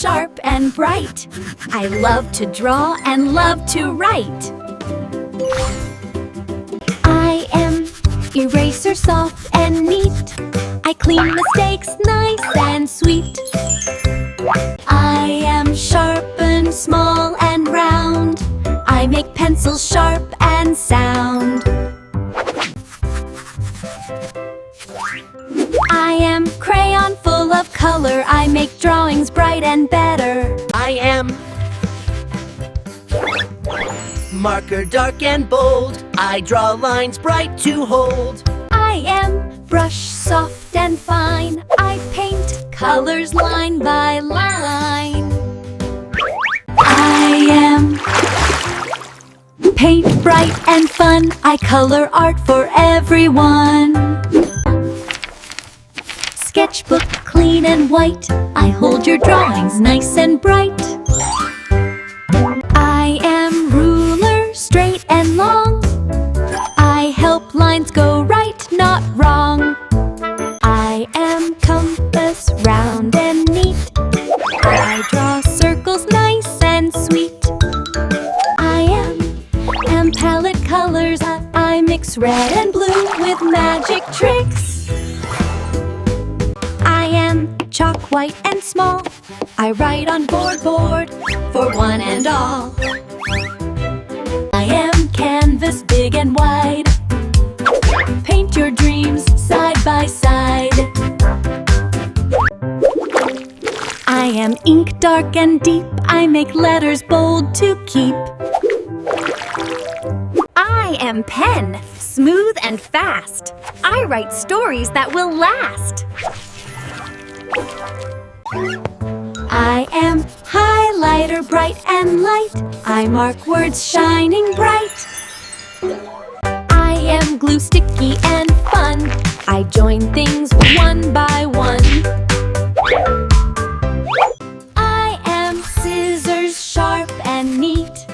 sharp and bright. I love to draw and love to write. I am eraser soft and neat. I clean mistakes nice and sweet. I am sharp and small and round. I make pencils sharp and sound. I am crayon full of color. I make drawings bright and better. I am marker dark and bold. I draw lines bright to hold. I am brush soft and fine. I paint colors line by line. I am paint bright and fun. I color art for everyone. Sketchbook clean and white. I hold your drawings nice and bright. I am ruler straight and long. I help lines go right, not wrong. I am compass round and neat. I draw circles nice and sweet. I am palette colors. I mix red and blue with magic tricks. I am chalk white and small. I write on board for one and all. I am canvas big and wide. Paint your dreams side by side. I am ink dark and deep. I make letters bold to keep. I am pen, smooth and fast. I write stories that will last. I am highlighter bright and light. I mark words shining bright. I am glue sticky and fun. I join things one by one. I am scissors sharp and neat.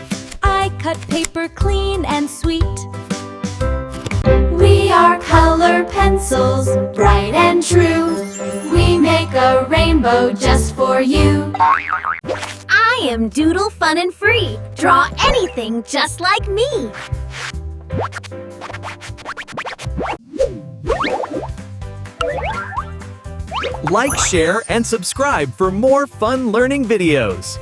I cut paper clean and sweet. We are color pencils, bright and true. We make a rainbow just for you. I am doodle fun and free. Draw anything just like me. Like, share, and subscribe for more fun learning videos.